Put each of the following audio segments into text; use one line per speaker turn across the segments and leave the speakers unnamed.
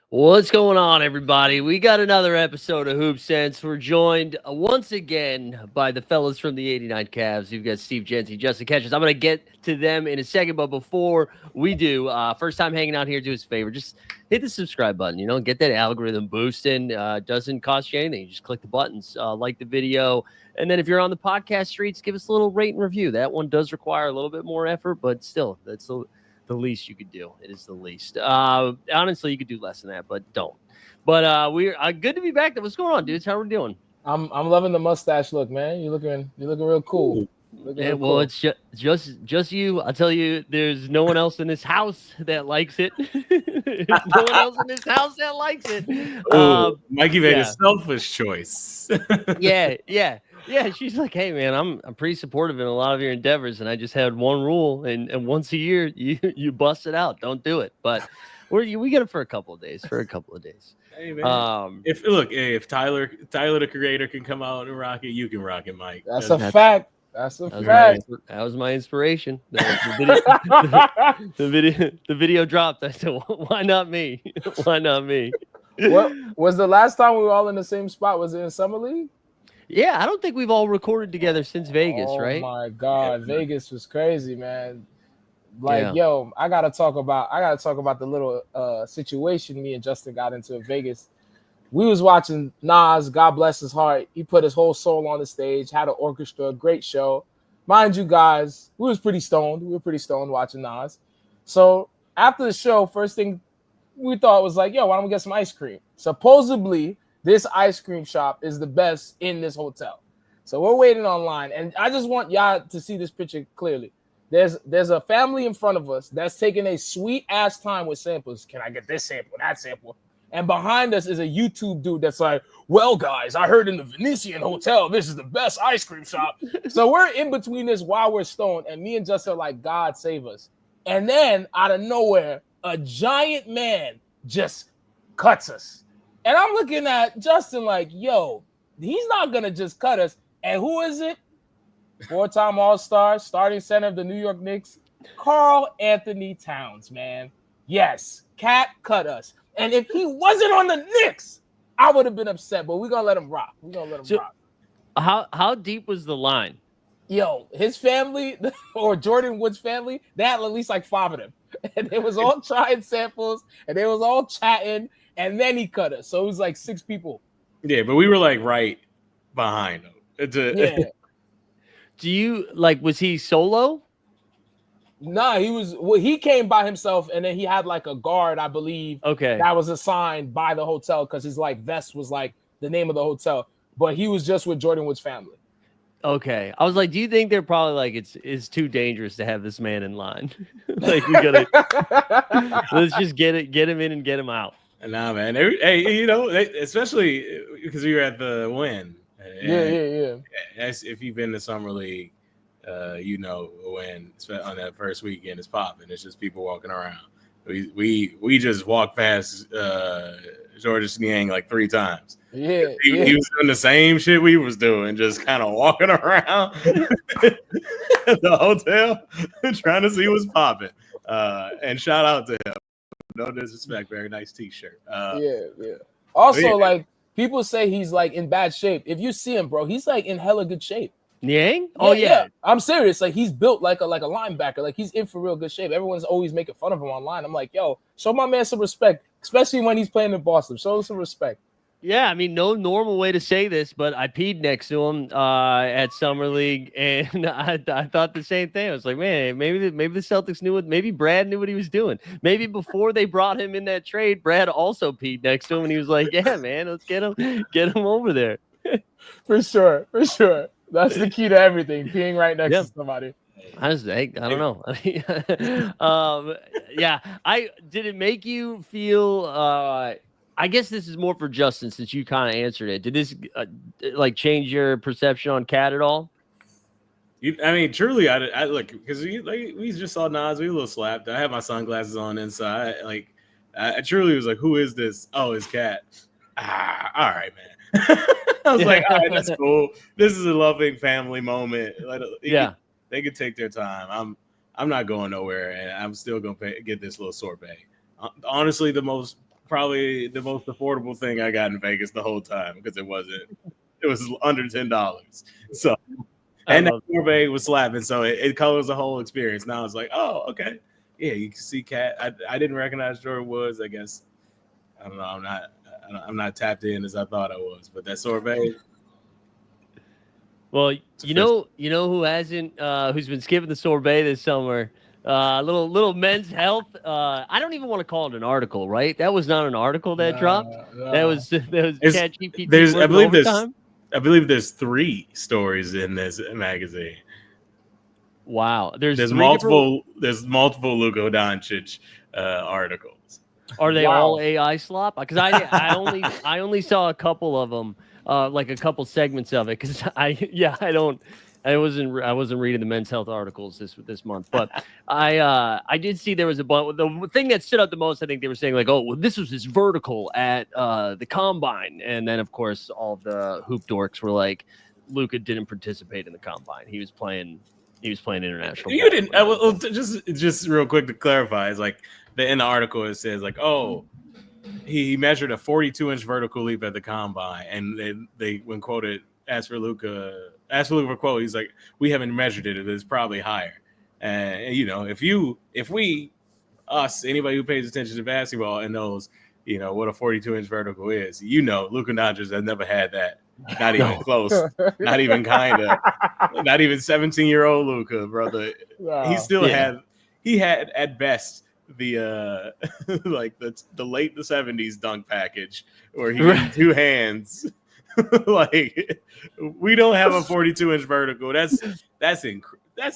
What's going on, everybody? We got another episode of Hoop Sense. We're joined once again by the fellas from the 89 Cavs. You've got Steve Jeanty, Justin Catchens. I'm going to get to them in a second, but before we do, first time hanging out here, do us a favor. Just hit the subscribe button, get that algorithm boosting. Doesn't cost you anything. You just click the buttons, like the video. And then if you're on the podcast streets, give us a little rate and review. That one does require a little bit more effort, but still, that's the least you could do. It is the least. Honestly, you could do less than that, but don't. But we're good to be back. What's going on, dudes? How are we doing?
I'm loving the mustache look, man. You're looking real cool.
Well, cool. It's just you. I'll tell you, there's no one else in this house that likes it. There's no one else in this house that likes it.
Mikey made a selfish choice.
Yeah, she's like, hey man, I'm pretty supportive in a lot of your endeavors, and I just had one rule, and once a year you bust it out. Don't do it. But we get it for a couple of days.
Hey man. If Tyler the creator can come out and rock it, you can rock it, Mike.
That's a fact.
That was my inspiration. The video dropped. I said, why not me? Why not me?
What was the last time we were all in the same spot? Was it in Summer League?
Yeah, I don't think we've all recorded together since Vegas, right?
Oh my God, Vegas was crazy, man. Yo, I gotta talk about the little situation me and Justin got into in Vegas. We was watching Nas, God bless his heart. He put his whole soul on the stage, had an orchestra, great show. Mind you guys, we were pretty stoned watching Nas. So after the show, first thing we thought was like, yo, why don't we get some ice cream? Supposedly, this ice cream shop is the best in this hotel. So we're waiting online, and I just want y'all to see this picture clearly. There's a family in front of us that's taking a sweet ass time with samples. Can I get this sample, that sample? And behind us is a YouTube dude that's like, well, guys, I heard in the Venetian Hotel, this is the best ice cream shop. So we're in between this while we're stoned, and me and Justin are like, God save us. And then out of nowhere, a giant man just cuts us. And I'm looking at Justin like, yo, he's not going to just cut us. And who is it? Four-time All-Star, starting center of the New York Knicks, Karl Anthony Towns, man. Yes, Cat cut us. And if he wasn't on the Knicks, I would have been upset. But we're going to let him rock.
How deep was the line?
Yo, his family, or Jordan Wood's family, they had at least like 5 of them. And they was all trying samples, and they was all chatting. And then he cut us. So it was like 6 people.
Yeah, but we were like right behind him.
Yeah.
Do you was he solo?
Nah, he came by himself, and then he had like a guard, I believe.
Okay.
That was assigned by the hotel because his vest was like the name of the hotel. But he was just with Jordan Wood's family.
Okay. I was like, do you think they're probably like it's too dangerous to have this man in line? We gotta let's just get him in and get him out.
Nah, man. Especially because we were at the Win.
Yeah.
If you've been to Summer League, when on that first weekend it's popping. It's just people walking around. We just walked past Georges Niang like 3 times.
Yeah,
he was doing the same shit we was doing, just kind of walking around the hotel trying to see what's popping. And shout out to him. No disrespect, very nice t-shirt.
Yeah. Also, people say he's in bad shape. If you see him, bro, he's in hella good shape.
Niang? Oh yeah.
I'm serious. He's built like a linebacker. He's in for real good shape. Everyone's always making fun of him online. I'm like, yo, show my man some respect, especially when he's playing in Boston. Show him some respect.
Yeah, I mean, no normal way to say this, but I peed next to him at Summer League, and I thought the same thing. I was like, man, maybe the Celtics knew maybe Brad knew what he was doing. Maybe before they brought him in that trade, Brad also peed next to him, and he was like, yeah, man, let's get him over there.
For sure. That's the key to everything, being right next to somebody.
I don't know. Did it make you feel I guess this is more for Justin since you kind of answered it. Did this change your perception on Cat at all?
Truly, I look because we just saw Nas. We were a little slapped. I had my sunglasses on inside. I truly was like, who is this? Oh, it's Cat. All right, man. I was like, all right, that's cool. This is a loving family moment. They could take their time. I'm not going nowhere, and I'm still gonna get this little sorbet. Honestly, the most probably the most affordable thing I got in Vegas the whole time because it was under $10. So and that sorbet was slapping, so it colors the whole experience. Now it's like, oh, okay, yeah, you can see Cat. I didn't recognize Jordan Woods. I guess I don't know. I'm not tapped in as I thought I was, but that sorbet.
Well, you know who hasn't, who's been skipping the sorbet this summer? Little men's health. I don't even want to call it an article, right? That was not an article that dropped.
No.
That was ChatGPT.
I believe there's 3 stories in this magazine.
Wow,
there's multiple Luka Doncic articles.
Are they all AI slop? Because I only saw a couple of them, like a couple segments of it. Because I wasn't reading the men's health articles this month, but I did see there was a bunch. The thing that stood out the most, I think they were saying like, oh, well, this was his vertical at the combine, and then of course all the hoop dorks were like, Luka didn't participate in the combine. He was playing international.
You didn't. Well, just real quick to clarify, is like in the article it says like, oh, he measured a 42-inch vertical leap at the combine, and they when quoted asked for Luka for a quote, he's like, we haven't measured it, it's probably higher. And you know, if anybody who pays attention to basketball and knows, you know, what a 42-inch vertical is, you know, Luka Doncic has never had that. Not even close. Not even kind of. Not even 17-year-old Luka, brother. Wow. He had at best the like the late 70s dunk package where he had 2 hands. Like, we don't have a 42-inch vertical. That's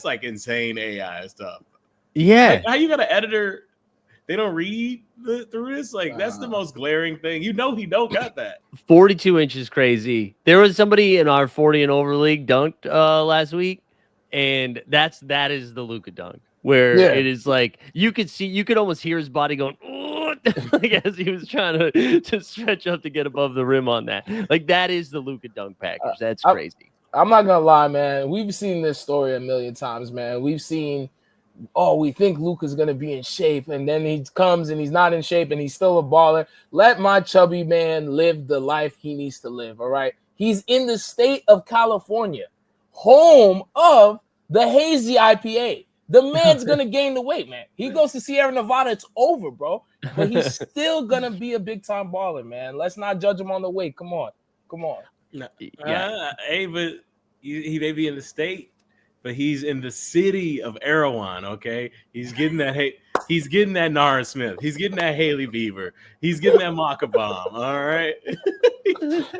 like insane AI stuff.
Yeah.
Like, how you got an editor? They don't read through this. Like, that's the most glaring thing. You know, he don't got that. 42
inches crazy. There was somebody in our 40 and over league dunked last week, and that is the Luka dunk, where it is like you could almost hear his body going like as he was trying to stretch up to get above the rim on that. Like, that is the Luka dunk package. That's crazy.
I'm not gonna lie, man. We've seen this story a million times, man. We've seen, we think Luka's gonna be in shape, and then he comes and he's not in shape, and he's still a baller. Let my chubby man live the life he needs to live. All right, he's in the state of California, home of the hazy IPA. The man's gonna gain the weight, man. He goes to Sierra Nevada, it's over, bro. But he's still gonna be a big time baller, man. Let's not judge him on the weight. Come on.
No. Hey, but he may be in the state, but he's in the city of Erewhon. Okay, he's getting that. He's getting that Nara Smith. He's getting that Haley Bieber. He's getting that Maca Bomb. All right.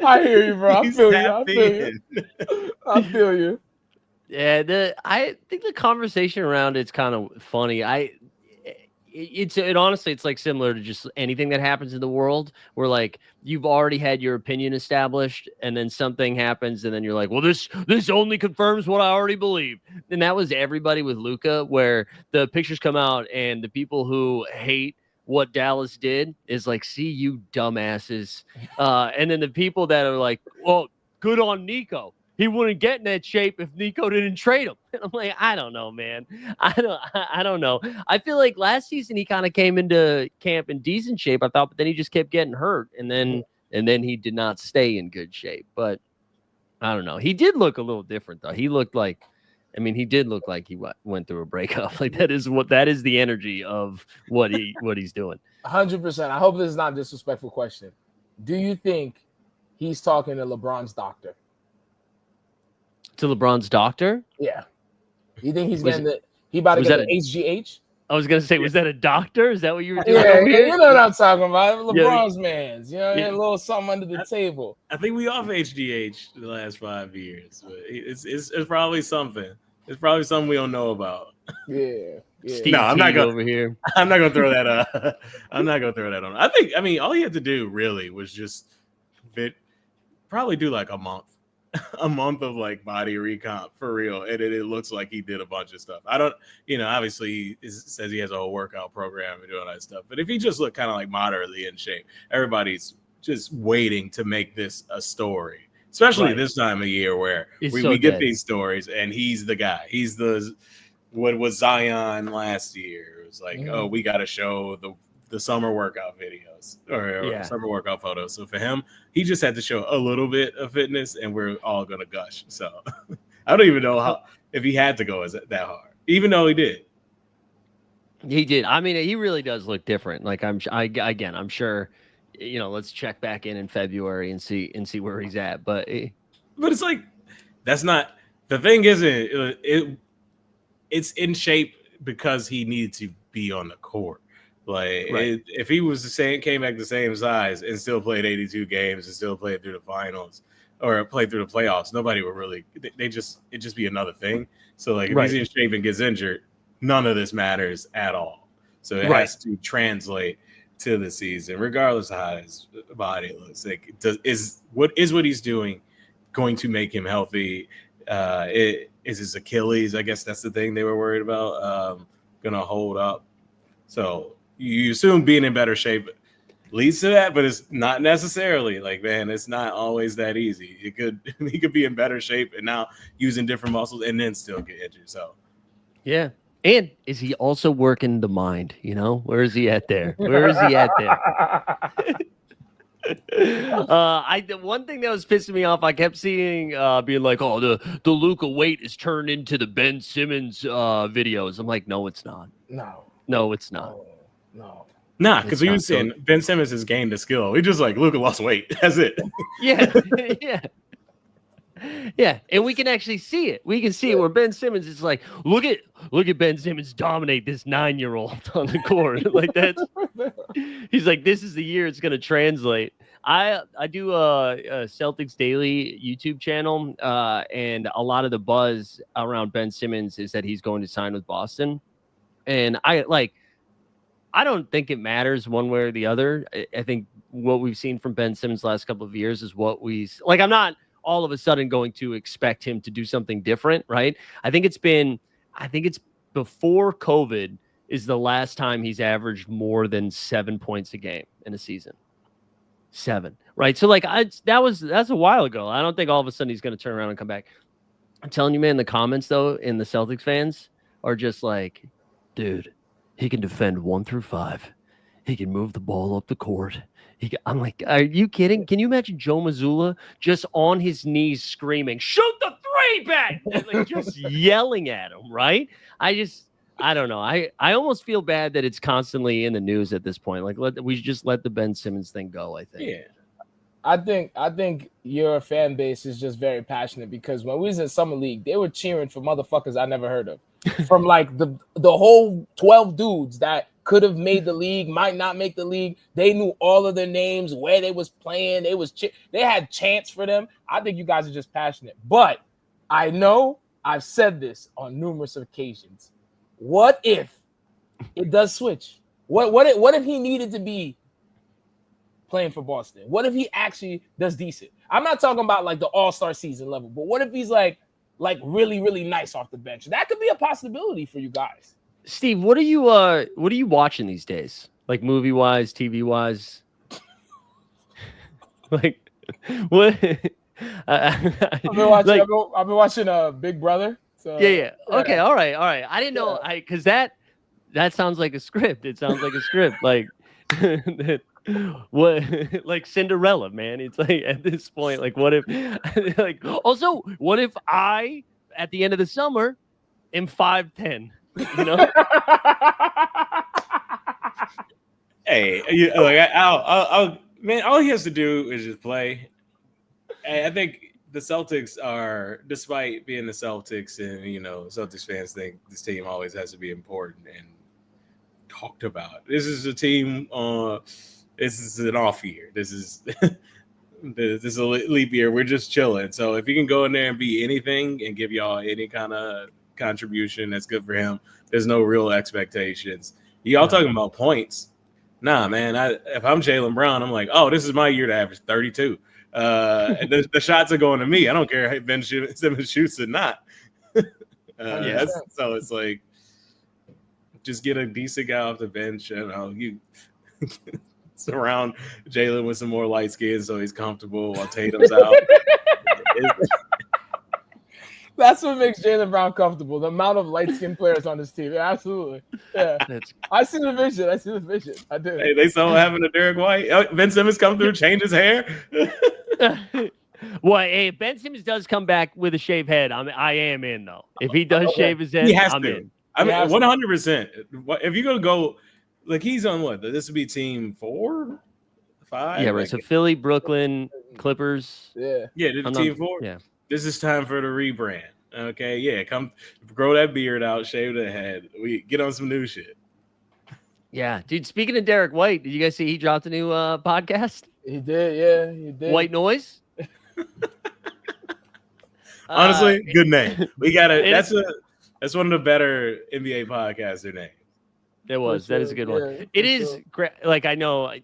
I hear you, bro. I feel you.
Yeah, I think the conversation around it's kind of funny. Honestly, it's like similar to just anything that happens in the world where like you've already had your opinion established and then something happens and then you're like, well, this only confirms what I already believe. And that was everybody with Luka, where the pictures come out and the people who hate what Dallas did is like, see, you dumbasses. And then the people that are like, well, good on Nico. He wouldn't get in that shape if Nico didn't trade him. And I'm like, I don't know, man. I don't know. I feel like last season he kind of came into camp in decent shape, I thought, but then he just kept getting hurt, and then he did not stay in good shape. But I don't know. He did look a little different though. He looked like, he did look like he went through a breakup. Like that is the energy of what he's doing.
100%. I hope this is not a disrespectful question. Do you think he's talking to LeBron's doctor?
To LeBron's doctor?
Yeah. You think he's he about to get an HGH?
I was gonna say, was that a doctor? Is that what you were doing?
Yeah, you know what I'm talking about. LeBron's man's, you know, a little something under the table.
I think we off HGH the last 5 years, but it's probably something. It's probably something we don't know about.
Yeah.
Steve, no, I'm not going over here.
I'm not gonna throw that up. I'm not gonna throw that on. I think all he had to do really was just probably do like a month of like body recomp for real, and it looks like he did a bunch of stuff. I don't, obviously he says he has a whole workout program and doing all that stuff, but if he just looked kind of like moderately in shape, everybody's just waiting to make this a story, especially this time of year where we get these stories and he's the guy. He's what was Zion last year. It was like, oh, we got to show the summer workout videos or
Yeah.
summer workout photos. So for him, he just had to show a little bit of fitness, and we're all gonna gush. So I don't even know if he had to go that hard, even though he did.
He did. I mean, he really does look different. Like I'm sure, let's check back in February and see where he's at. But
it's like that's not the thing. Isn't it's in shape because he needed to be on the court. Like if he was came back the same size and still played 82 games and still played through the finals or played through the playoffs, nobody would really. It'd just be another thing. So like if he's in shape and gets injured, none of this matters at all. So it has to translate to the season, regardless of how his body looks. Like, is what he's doing going to make him healthy? Is his Achilles? I guess that's the thing they were worried about. Going to hold up. So you assume being in better shape leads to that, but it's not necessarily. Like, man, it's not always that easy. He could be in better shape and now using different muscles and then still get injured. So
yeah. And is he also working the mind? Where is he at there? Where is he at there? The one thing that was pissing me off, I kept seeing being like, oh, the Luka weight is turned into the Ben Simmons videos. I'm like, no, it's not. No, it's not.
No.
Nah, because we were saying Ben Simmons has gained a skill. We just like Luka lost weight. That's it.
Yeah. Yeah. Yeah, and we can actually see it. We can see it where Ben Simmons is like, look at Ben Simmons dominate this 9-year-old on the court. Like that's, he's like, this is the year it's going to translate. I do a Celtics Daily YouTube channel, and a lot of the buzz around Ben Simmons is that he's going to sign with Boston, and I don't think it matters one way or the other. I think what we've seen from Ben Simmons the last couple of years is what I'm not all of a sudden going to expect him to do something different, right? I think it's before COVID is the last time he's averaged more than 7 points a game in a season. 7, right? So like that's a while ago. I don't think all of a sudden he's going to turn around and come back. I'm telling you, man, the comments though in the Celtics fans are just like, dude, he can defend 1 through 5. He can move the ball up the court. I'm like, are you kidding? Can you imagine Joe Mazzulla just on his knees screaming, shoot the 3 back, like just yelling at him, right? I don't know. I almost feel bad that it's constantly in the news at this point. Like we should just let the Ben Simmons thing go, I think.
Yeah. I think your fan base is just very passionate because when we was in Summer League, they were cheering for motherfuckers I never heard of. From like the whole 12 dudes that could have made the league, might not make the league. They knew all of their names, where they was playing. They had chants for them. I think you guys are just passionate. But I know I've said this on numerous occasions. What if it does switch? What if he needed to be playing for Boston? What if he actually does decent? I'm not talking about like the all-star season level, but what if he's like really, really nice off the bench? That could be a possibility for you guys.
Steve, what are you watching these days? Like movie wise, TV wise? Like what?
I've been watching Big Brother. So,
yeah. Okay, all right. I didn't know because that sounds like a script. It sounds like a script. Like what? Like Cinderella, man. It's like at this point, like what if? Like also, what if I at the end of the summer am 5'10"? You know.
Hey, I'll man. All he has to do is just play. And I think the Celtics are, despite being the Celtics, and Celtics fans think this team always has to be important and talked about. This is a team. This is an off year. This is this is a leap year. We're just chilling. So if he can go in there and be anything and give y'all any kind of contribution, that's good for him. There's no real expectations. Y'all talking about points? Nah, man. If I'm Jaylen Brown, I'm like, oh, this is my year to average 32. And the shots are going to me. I don't care if Ben Simmons shoots or not. So it's like, just get a decent guy off the bench. You surround Jaylen with some more light skin so he's comfortable while Tatum's out.
That's what makes Jaylen Brown comfortable. The amount of light-skinned players on this team. Yeah, absolutely. Yeah. I see the vision. I do.
Hey, they saw having a Derek White. Ben Simmons come through, change his hair.
Well, hey, if Ben Simmons does come back with a shaved head, I am in though. If he does shave his head, I'm in.
I mean, 100%. If you're gonna go, like he's on what? This would be team 4, 5.
Yeah, right. So Philly, Brooklyn, Clippers.
Yeah,
team 4.
Yeah.
This is time for the rebrand. Okay, yeah, come grow that beard out, shave the head. We get on some new shit.
Yeah, dude. Speaking of Derek White, did you guys see he dropped a new podcast?
He did. Yeah, he did.
White Noise.
Honestly, good name. We got it. That's one of the better NBA podcaster names.
It was. That is a good one. It is like I know I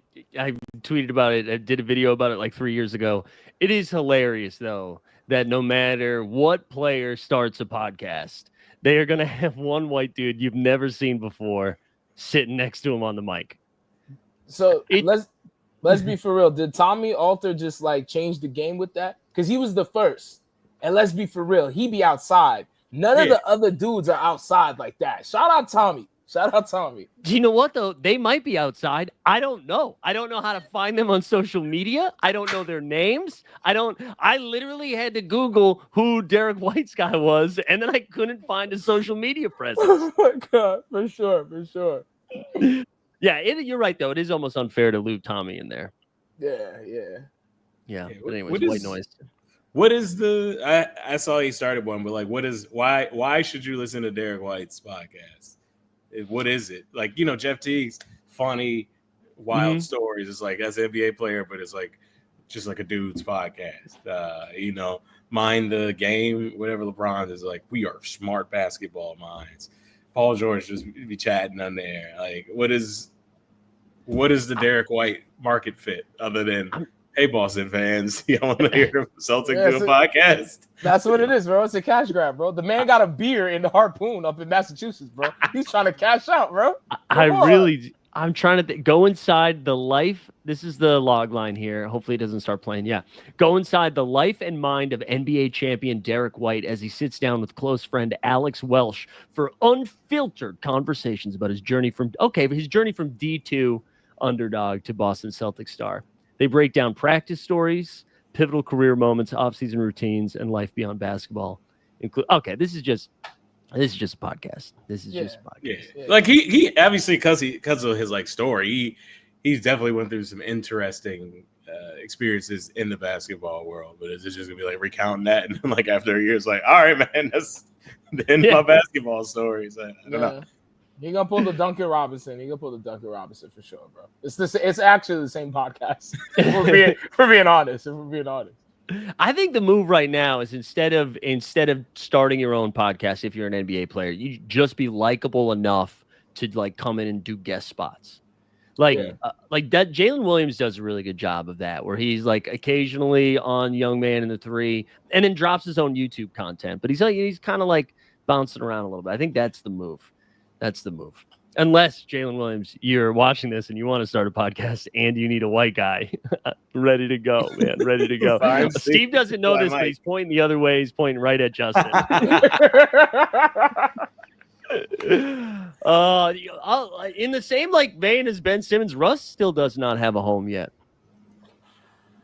tweeted about it. I did a video about it like 3 years ago. It is hilarious though that no matter what player starts a podcast, they are going to have one white dude you've never seen before sitting next to him on the mic.
So let's be for real. Did Tommy Alter just like change the game with that? Because he was the first. And let's be for real. He be outside. None of the other dudes are outside like that. Shout out Tommy. Do
you know what, though? They might be outside. I don't know. I don't know how to find them on social media. I don't know their names. I literally had to Google who Derek White's guy was, and then I couldn't find a social media presence.
Oh, my God. For sure.
Yeah, you're right, though. It is almost unfair to loop Tommy in there.
Yeah.
But anyways, White Noise.
What is I saw he started one, but like, why should you listen to Derek White's podcast? What is it? Like, Jeff Teague's funny, wild stories. It's like, as an NBA player, but it's like, just like a dude's podcast. Mind the game, whatever LeBron is like, we are smart basketball minds. Paul George just be chatting on there. Like, what is the Derek White market fit other than, hey, Boston fans, you want to hear Celtic do a podcast?
That's what it is, bro. It's a cash grab, bro. The man got a beer in the Harpoon up in Massachusetts, bro. He's trying to cash out, bro.
I'm trying to go inside the life. This is the log line here. Hopefully it doesn't start playing. Yeah. Go inside the life and mind of NBA champion Derek White as he sits down with close friend Alex Welsh for unfiltered conversations about his journey from D2 underdog to Boston Celtics star. They break down practice stories, pivotal career moments, offseason routines, and life beyond basketball. This is just a podcast.
Yeah. Like he obviously because of his like story, he's definitely went through some interesting experiences in the basketball world. But is it just gonna be like recounting that and then like after a year, it's like, all right, man, that's the end of my basketball stories. I don't know.
He gonna pull the Duncan Robinson. For sure, bro. It's actually the same podcast. If we're being honest.
I think the move right now is instead of starting your own podcast, if you're an NBA player, you just be likable enough to like come in and do guest spots. Like that. Jalen Williams does a really good job of that, where he's like occasionally on Young Man in the 3, and then drops his own YouTube content. But he's kind of like bouncing around a little bit. I think that's the move. Unless, Jalen Williams, you're watching this and you want to start a podcast and you need a white guy ready to go, man. Ready to go. Steve doesn't know this, but he's pointing the other way. He's pointing right at Justin. In the same vein as Ben Simmons, Russ still does not have a home yet.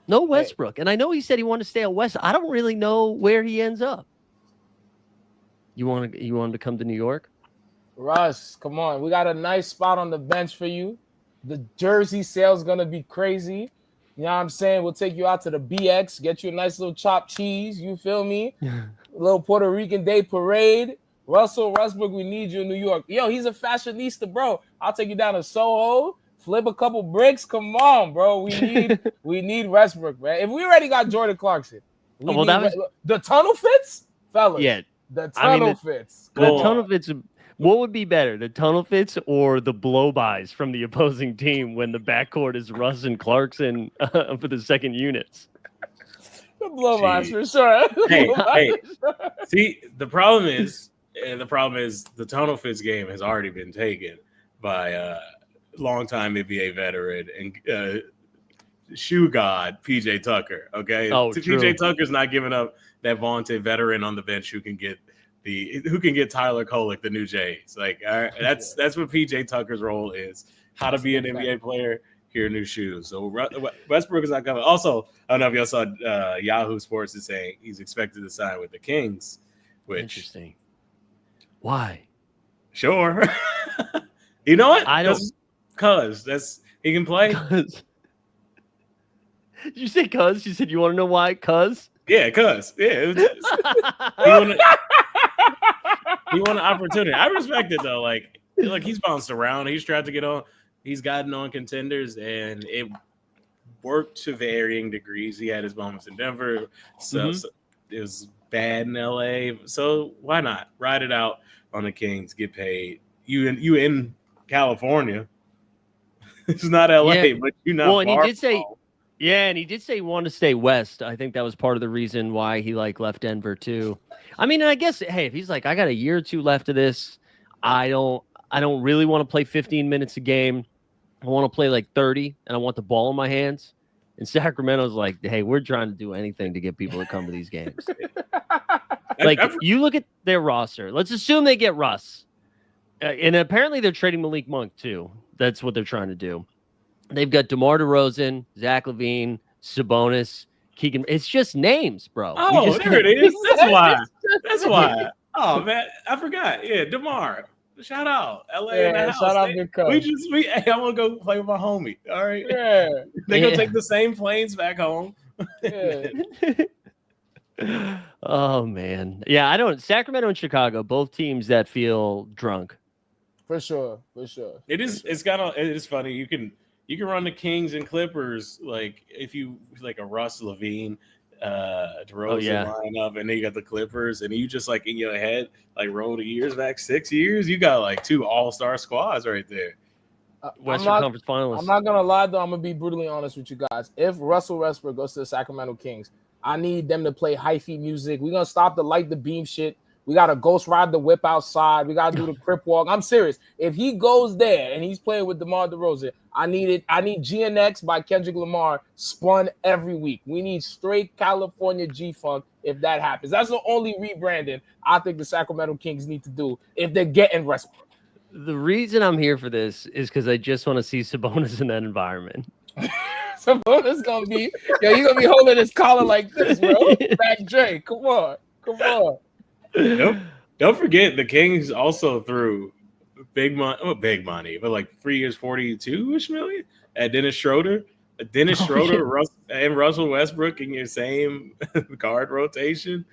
No Westbrook. And I know he said he wanted to stay out west. I don't really know where he ends up. You want him to come to New York?
Russ, come on. We got a nice spot on the bench for you. The jersey sale's going to be crazy. You know what I'm saying? We'll take you out to the BX, get you a nice little chopped cheese. You feel me? A little Puerto Rican Day parade. Russell Westbrook, we need you in New York. Yo, he's a fashionista, bro. I'll take you down to Soho, flip a couple bricks. Come on, bro. We need Westbrook, man. If we already got Jordan Clarkson, the tunnel fits, fellas.
Yeah.
The tunnel fits.
The tunnel fits. What would be better, the tunnel fits or the blow-bys from the opposing team when the backcourt is Russ and Clarkson for the second units?
The blow-bys for sure.
Hey. See, the problem is the tunnel fits game has already been taken by a longtime NBA veteran and shoe god PJ Tucker. Okay,
true.
PJ Tucker's not giving up that vaunted veteran on the bench who can get Tyler Kolek the new Jays. Like, all right, that's what PJ Tucker's role is. How to be an NBA player. Here, new shoes. So Westbrook is not coming. Also, I don't know if y'all saw Yahoo Sports is saying he's expected to sign with the Kings. Which,
interesting. Why?
Sure. You know what?
I don't.
Cause he can play.
Did you say cuz? You said you want to know why? Cuz?
Yeah, cuz. Yeah. He won an opportunity. I respect it though. Like he's bounced around. He's tried to get on. He's gotten on contenders, and it worked to varying degrees. He had his moments in Denver, so it was bad in LA. So why not ride it out on the Kings? Get paid. You in California? It's not LA, but you know.
Well, and he did say, and he did say he wanted to stay west. I think that was part of the reason why he left Denver too. I mean, and I guess hey, if he's like, I got a year or two left of this, I don't really want to play 15 minutes a game. I want to play like 30, and I want the ball in my hands. And Sacramento's like, hey, we're trying to do anything to get people to come to these games. Like, you look at their roster. Let's assume they get Russ. And apparently they're trading Malik Monk, too. That's what they're trying to do. They've got DeMar DeRozan, Zach LaVine, Sabonis, Keegan. It's just names, bro.
Oh, there it is. That's why. That's why. Oh, man. I forgot. Yeah, DeMar. Shout out. LA in the house.
Shout out to Coach.
Hey, I want to go play with my homie. All right.
Yeah.
They gonna take the same planes back home.
Yeah.
Oh man. Yeah, Sacramento and Chicago, both teams that feel drunk.
For sure.
It is funny. You can run the Kings and Clippers like if you like a Russ Levine DeRozan lineup, and then you got the Clippers, and you just like in your head, like roll the years back 6 years, you got like two all-star squads right there.
Western Conference Finalists.
I'm not gonna lie though, I'm gonna be brutally honest with you guys. If Russell Westbrook goes to the Sacramento Kings, I need them to play hyphy music. We're gonna stop the light the beam shit. We gotta ghost ride the whip outside. We gotta do the crip walk. I'm serious. If he goes there and he's playing with DeMar DeRozan, I need GNX by Kendrick Lamar spun every week. We need straight California G-Funk if that happens. That's the only rebranding I think the Sacramento Kings need to do if they're getting Westbrook.
The reason I'm here for this is because I just want to see Sabonis in that environment.
Sabonis gonna be, you're gonna be holding his collar like this, bro. Back Dre, come on.
Don't forget the Kings also threw big money, but like 3 years, 42-ish million at Dennis Schroeder. And Russell Westbrook in your same guard rotation.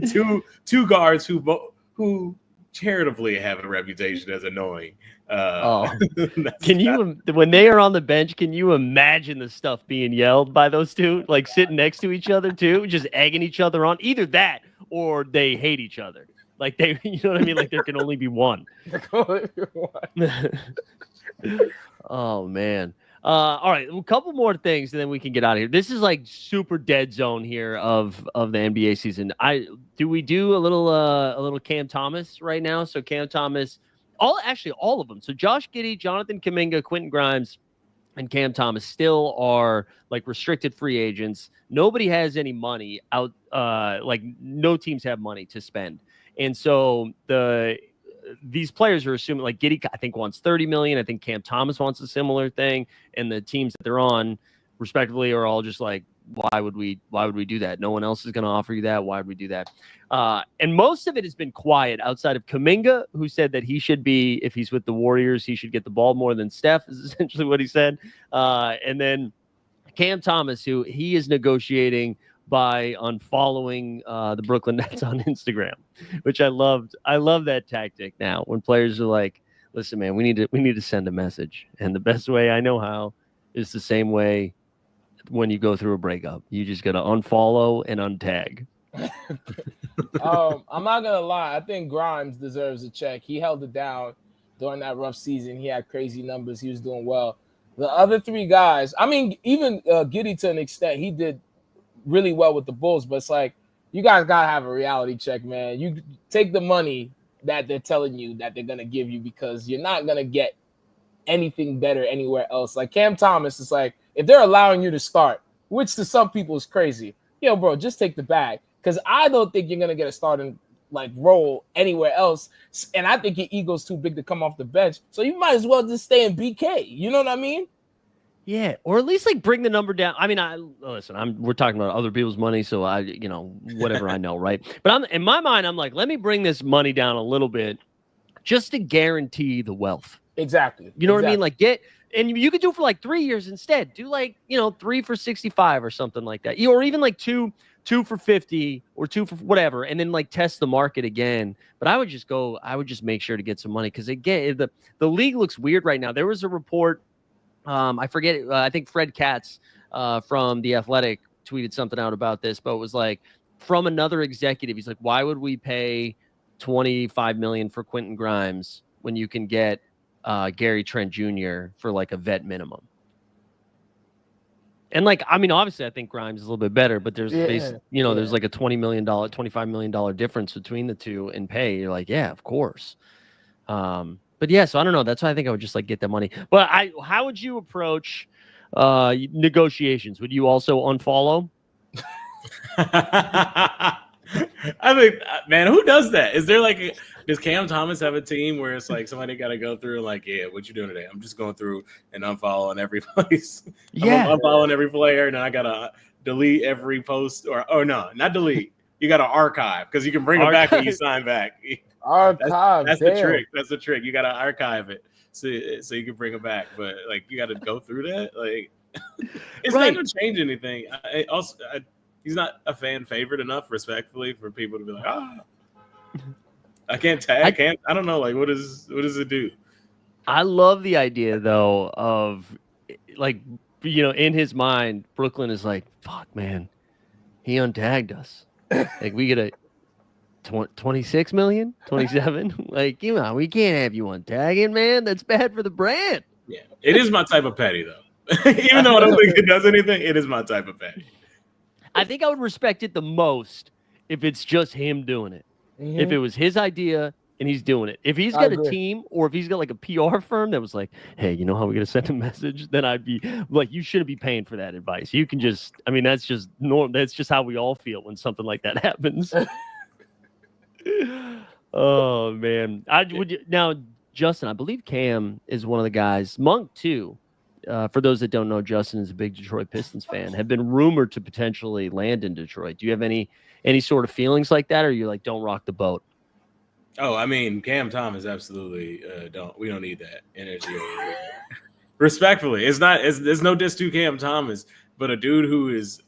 Two guards who charitably have a reputation as annoying.
When they are on the bench, can you imagine the stuff being yelled by those two, like sitting next to each other too, just egging each other on? Either that or they hate each other. Like they, you know what I mean? Like there can only be one. Oh man. All right, a couple more things and then we can get out of here. This is like super dead zone here of the NBA season. We do a little Cam Thomas right now? So Cam Thomas, all of them. So Josh Giddey, Jonathan Kuminga, Quentin Grimes, and Cam Thomas still are like restricted free agents. Nobody has any money out. Like no teams have money to spend, and so these players are assuming like Giddey, I think, wants $30 million. I think Cam Thomas wants a similar thing, and the teams that they're on, respectively, are all just like, why would we do that? No one else is going to offer you that. Why would we do that? And most of it has been quiet outside of Kuminga, who said that he should be, if he's with the Warriors, he should get the ball more than Steph, is essentially what he said. And then Cam Thomas, who he is negotiating by unfollowing the Brooklyn Nets on Instagram, which I loved. I love that tactic now when players are like, listen, man, we need to send a message. And the best way I know how is the same way when you go through a breakup. You just got to unfollow and untag.
I'm not going to lie. I think Grimes deserves a check. He held it down during that rough season. He had crazy numbers. He was doing well. The other three guys, I mean, even Giddey to an extent, he did really well with the Bulls, but it's like, you guys got to have a reality check, man. You take the money that they're telling you that they're going to give you because you're not going to get anything better anywhere else. Like Cam Thomas is like, if they're allowing you to start, which to some people is crazy, yo, bro, just take the bag. Because I don't think you're gonna get a starting role anywhere else, and I think your ego's too big to come off the bench. So you might as well just stay in BK. You know what I mean?
Yeah, or at least bring the number down. I mean, we're talking about other people's money, so whatever I know, right? But in my mind, I'm like, let me bring this money down a little bit, just to guarantee the wealth.
Exactly.
You know what I mean? And you could do it for 3 years instead. Do 3 for 65 or something like that, or even 2 for 50 or 2 for whatever, and then test the market again. But I would just make sure to get some money, because again, the league looks weird right now. There was a report. I forget. I think Fred Katz from The Athletic tweeted something out about this, but it was from another executive. He's like, why would we pay $25 million for Quentin Grimes when you can get Gary Trent Jr. for a vet minimum? And obviously I think Grimes is a little bit better, but there's there's a $20 million, $25 million difference between the two in pay. You're like, yeah, of course. But yeah, so I don't know. That's why I think I would just get that money. But how would you approach negotiations? Would you also unfollow?
I think, man, who does that? Is there does Cam Thomas have a team where it's somebody got to go through yeah, what you doing today? I'm just going through and unfollowing every place.
Yeah,
I'm unfollowing every player, and then I gotta delete every post, or no, not delete. You gotta archive, because you can bring it back when you sign back.
Archive.
That's the trick. That's the trick. You gotta archive it so you can bring it back. But you gotta go through that. It's not gonna change anything. He's not a fan favorite enough, respectfully, for people to be I can't tag. I don't know. What does it do?
I love the idea though of in his mind, Brooklyn is fuck, man, he untagged us. We get a 26 million, 27. We can't have you untagging, man. That's bad for the brand.
Yeah, it is my type of petty though. Even though I don't think it does anything, it is my type of petty.
I think I would respect it the most if it's just him doing it.
Mm-hmm.
If it was his idea and he's doing it. If he's got a team, or if he's got a PR firm that was hey, you know how we're going to send a message? Then I'd be you shouldn't be paying for that advice. You can just, that's just normal. That's just how we all feel when something like that happens. Oh, man. Now, Justin, I believe Cam is one of the guys. Monk, too. For those that don't know, Justin is a big Detroit Pistons fan. Have been rumored to potentially land in Detroit. Do you have any sort of feelings like that, or you don't rock the boat?
Oh, I mean, Cam Thomas absolutely we don't need that energy. Respectfully, there's no diss to Cam Thomas, but a dude who's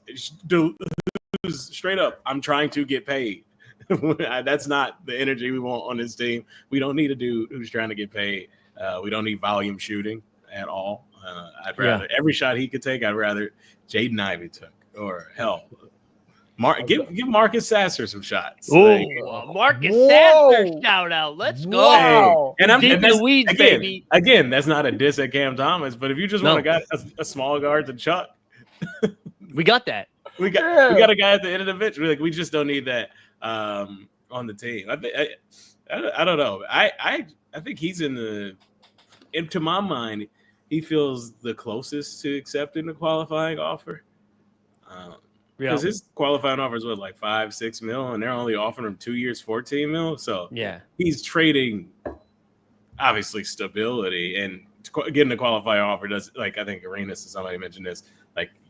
straight up, I'm trying to get paid. That's not the energy we want on this team. We don't need a dude who's trying to get paid. We don't need volume shooting at all. I'd rather every shot he could take, I'd rather Jaden Ivey took, or hell, give Marcus Sasser some shots.
Marcus Sasser shout out. Let's go.
Wow.
And I'm
deep in the weeds, baby.
Again, that's not a diss at Cam Thomas, but if you just want a small guard to chuck,
we got that.
We got a guy at the end of the bench. We just don't need that on the team. I don't know. I think he's to my mind, he feels the closest to accepting the qualifying offer. Because his qualifying offer is what, $5-6 million, and they're only offering him 2 years, $14 million. So
yeah,
he's trading obviously stability, and getting the qualifying offer does, I think Arenas or somebody mentioned this,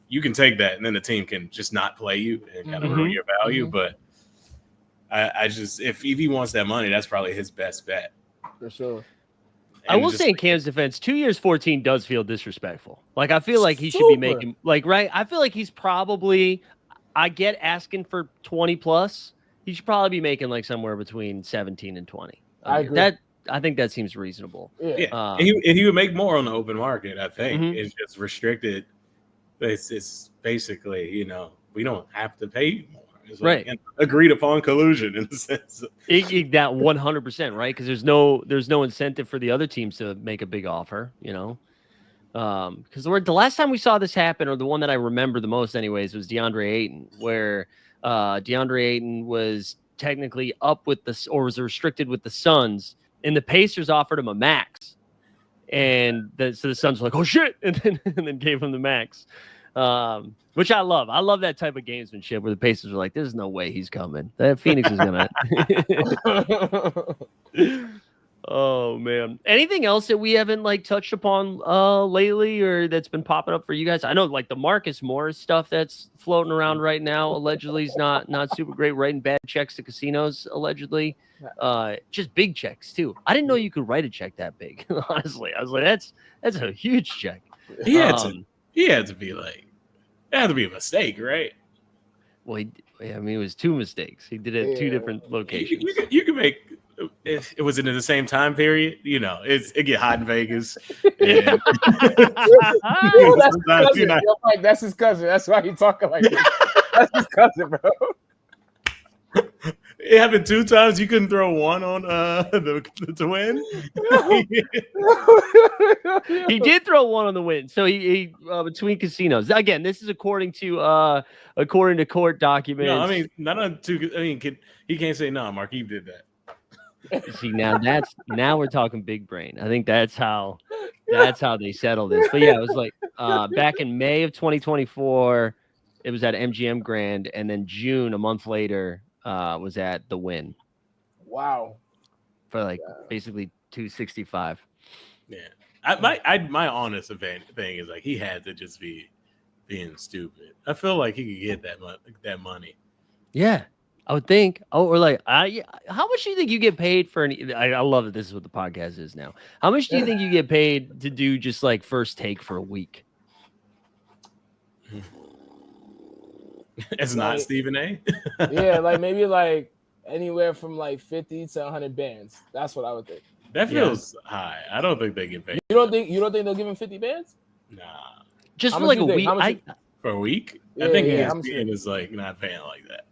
you can take that, and then the team can just not play you and kind of ruin your value. Mm-hmm. But I just, if he wants that money, that's probably his best bet.
For sure.
I will say in Cam's defense, 2 years, 14 does feel disrespectful. I feel like he should be making, right? I feel like he's probably, I get asking for 20 plus. He should probably be making somewhere between 17 and 20.
I agree.
I think that seems reasonable.
Yeah. And he would make more on the open market, I think. Mm-hmm. It's just restricted. It's basically, we don't have to pay you more. It's
right.
An agreed upon collusion in a sense.
That 100%, right? Because there's no incentive for the other teams to make a big offer, Because the last time we saw this happen, or the one that I remember the most anyways, was DeAndre Ayton, where DeAndre Ayton was technically up with or was restricted with the Suns, and the Pacers offered him a max. And so the Suns were like, oh shit, and then gave him the max. Which I love. I love that type of gamesmanship where the Pacers are like, there's no way he's coming. That Phoenix is gonna. Oh man. Anything else that we haven't like touched upon lately or that's been popping up for you guys? I know like the Marcus Morris stuff that's floating around right now. Allegedly is not super great, writing bad checks to casinos, allegedly. Just big checks too. I didn't know you could write a check that big, honestly. I was like, that's a huge check.
He had to be like, it had to be a mistake, right?
Well, it was two mistakes. He did it at two different locations.
You can make. If it was in the same time period, it get hot in Vegas.
That's his cousin. That's why he talking like this. That's his cousin, bro.
It happened 2 times. You couldn't throw one on to win.
He did throw one on the win. So he between casinos. Again, this is according to court documents.
No, I mean not on 2. I mean, he can't say no. Markieff did that.
See, now we're talking big brain. I think that's how they settle this. But yeah, it was like back in May of 2024, it was at MGM Grand, and then June, a month later, was at the Wynn.
Wow.
For like basically 265.
Yeah. My honest thing is like he had to just be being stupid. I feel like he could get that money.
Yeah. I would think. Oh, or like, how much do you think you get paid for I love that this is what the podcast is now. How much do you think you get paid to do just like first take for a week?
It's not Stephen A.
Yeah, like maybe like anywhere from like 50 to 100 bands. That's what I would think.
That feels high. I don't think they get paid.
You don't think they'll give him 50 bands?
Nah.
Just for like a week.
For a week?
Yeah,
I think ESPN is like not paying like that.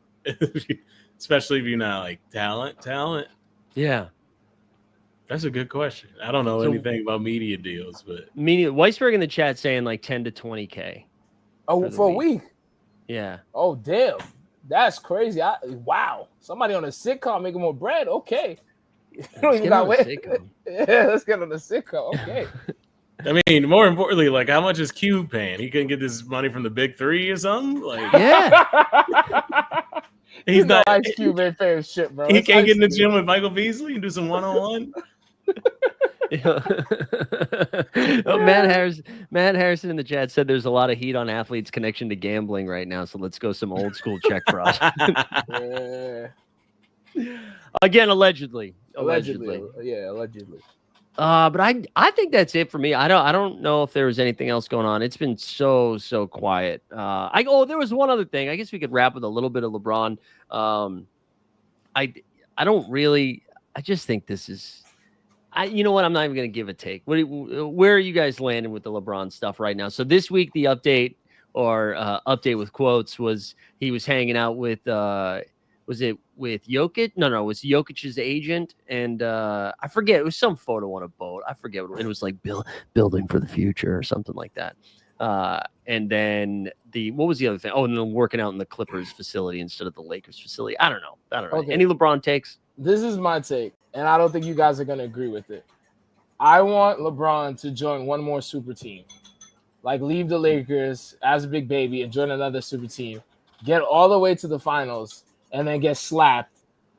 Especially if you're not like talent.
Yeah.
That's a good question. I don't know anything about media deals, but
Weisberg in the chat saying like 10 to 20K.
Oh, for a week?
Yeah.
Oh, damn. That's crazy. Wow. Somebody on a sitcom making more bread. Okay.
Let's get on
the sitcom. Okay.
I mean, more importantly, like how much is Cube paying? He couldn't get this money from the Big Three or something? Like,
yeah.
He's not Ice Cube ain't paying shit, bro.
He can't get in the gym with Michael Beasley and do some one-on-one.
Matt Harrison in the chat said there's a lot of heat on athletes' connection to gambling right now, so let's go some old school check fraud. Again, allegedly.
Yeah, allegedly.
But I think that's it for me. I don't know if there was anything else going on. It's been so quiet. There was one other thing. I guess we could wrap with a little bit of LeBron. I just think this is. You know what? I'm not even going to give a take. Where are you guys landing with the LeBron stuff right now? So this week, the update with quotes was he was hanging out with. Was it with Jokic? No, it was Jokic's agent, and I forget. It was some photo on a boat. I forget. It was like building for the future or something like that. And then what was the other thing? Oh, and then working out in the Clippers facility instead of the Lakers facility. I don't know. Okay. Any LeBron takes?
This is my take, and I don't think you guys are going to agree with it. I want LeBron to join one more super team. Like leave the Lakers as a big baby and join another super team. Get all the way to the finals. And then get slapped,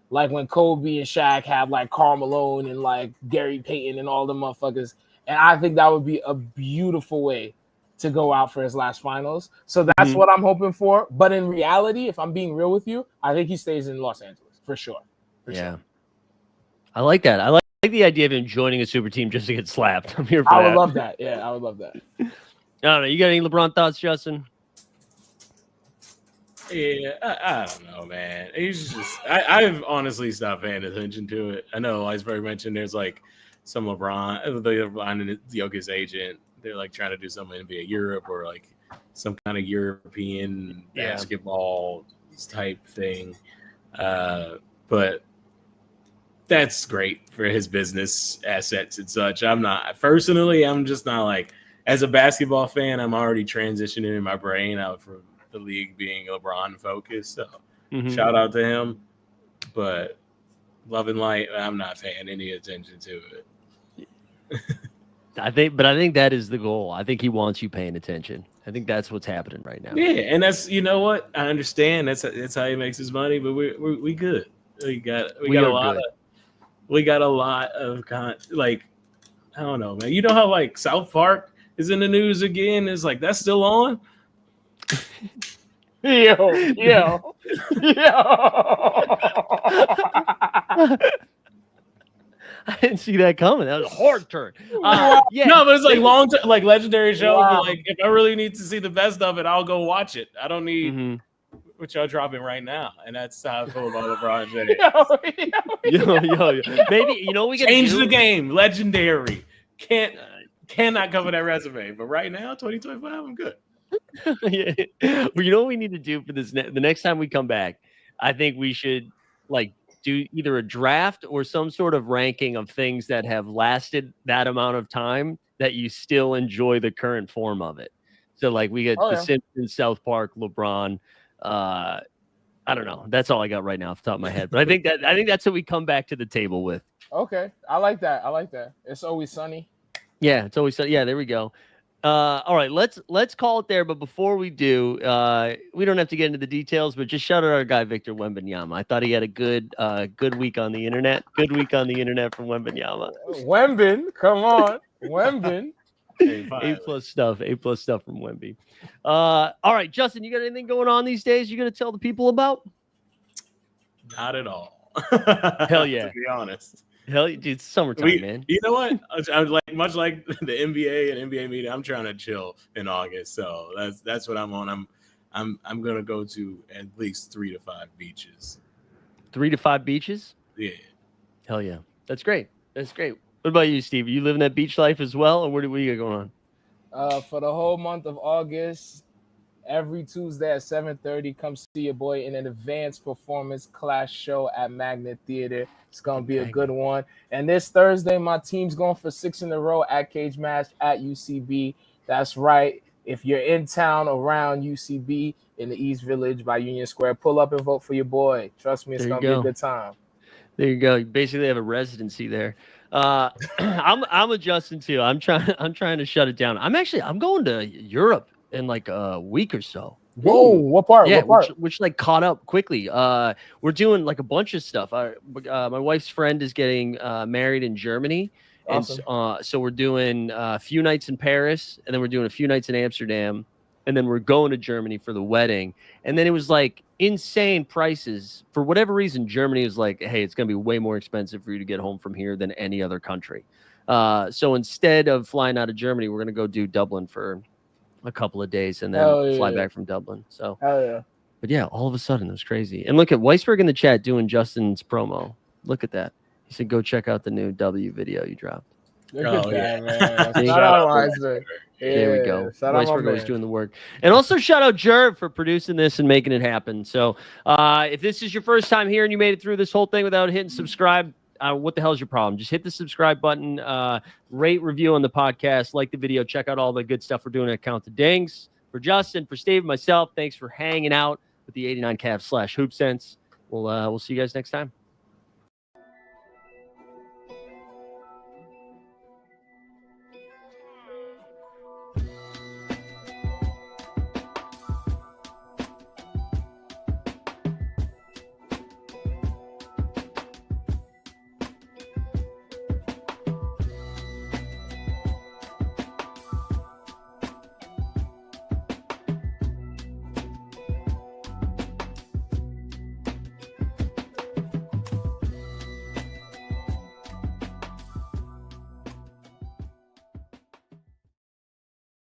like when Kobe and Shaq have like Karl Malone and like Gary Payton and all the motherfuckers. And I think that would be a beautiful way to go out for his last finals. So that's what I'm hoping for. But in reality, if I'm being real with you, I think he stays in Los Angeles for sure. Sure.
I like that. I like the idea of him joining a super team just to get slapped. I'm here for that.
I would love that. Yeah, I would love that.
I don't know. You got any LeBron thoughts, Justin?
Yeah, I don't know, man. He's just I've honestly stopped paying attention to it. I know Weisberg mentioned there's like some LeBron and Jokic's agent. They're like trying to do something in NBA Europe or like some kind of European basketball type thing. But that's great for his business assets and such. I'm just not like, as a basketball fan, I'm already transitioning in my brain out from the league being LeBron focused. So shout out to him. But Love and Light, I'm not paying any attention to it.
I think that is the goal. I think he wants you paying attention. I think that's what's happening right now.
Yeah, and that's what I understand. That's how he makes his money. But we good. We got a lot of like I don't know, man. You know how like South Park is in the news again? It's like that's still on.
Yo.
I didn't see that coming. That was a hard turn.
Yeah. No, but it's like like legendary show. Wow. But like, if I really need to see the best of it, I'll go watch it. I don't need what y'all dropping right now, and that's how I feel about LeBron James.
Yo. Maybe we can
change the game. Legendary cannot cover that resume, but right now, 2025, I'm good.
Yeah. Well, you know what we need to do for this? The next time we come back, I think we should like do either a draft or some sort of ranking of things that have lasted that amount of time that you still enjoy the current form of it. So like we get The Simpsons, South Park, LeBron. I don't know. That's all I got right now off the top of my head. But I think that's what we come back to the table with.
Okay. I like that. It's Always Sunny.
Yeah, it's Always Sunny. Yeah, there we go. All right, let's call it there. But before we do, we don't have to get into the details, but just shout out our guy Victor Wembanyama. I thought he had a good week on the internet. Good week on the internet from Wembanyama.
Wembin, come on, Wembin.
A+ stuff from Wemby. All right, Justin, you got anything going on these days? You gonna tell the people about?
Not at all.
Hell yeah.
To be honest.
Hell, dude, it's summertime, man.
You know what? I like much like the NBA and NBA media. I'm trying to chill in August, so that's what I'm on. I'm gonna go to at least 3 to 5 beaches.
3 to 5 beaches?
Yeah.
Hell yeah, that's great. That's great. What about you, Steve? Are you living that beach life as well, or what do you got going
on? For the whole month of August, every Tuesday at 7:30, come see your boy in an advanced performance class show at Magnet Theater. It's going to be a good one. And this Thursday, my team's going for 6 in a row at Cage Match at UCB. That's right. If you're in town around UCB in the East Village by Union Square, pull up and vote for your boy. Trust me, it's going to be a good time.
There you go. You basically have a residency there. I'm adjusting too. I'm trying to shut it down. I'm going to Europe in like a week or so.
Whoa, what part?
Yeah,
what part?
Which like caught up quickly. We're doing like a bunch of stuff. My wife's friend is getting married in Germany.
Awesome.
And so we're doing a few nights in Paris, and then we're doing a few nights in Amsterdam, and then we're going to Germany for the wedding. And then it was like insane prices. For whatever reason, Germany was like, hey, it's going to be way more expensive for you to get home from here than any other country. So instead of flying out of Germany, we're going to go do Dublin for a couple of days and then fly back from Dublin. So, but yeah, all of a sudden it was crazy. And look at Weisberg in the chat doing Justin's promo. Look at that. He said, go check out the new W video you dropped.
Look at that, man. Shout out Weisberg.
There we go. Weisberg always doing the work. And also shout out Jerv for producing this and making it happen. So if this is your first time here and you made it through this whole thing without hitting subscribe, what the hell is your problem? Just hit the subscribe button, rate, review on the podcast, like the video, check out all the good stuff we're doing at Count the Dings. For Justin, for Steve, myself, thanks for hanging out with the 89 Cavs /Hoop Sense. We'll see you guys next time.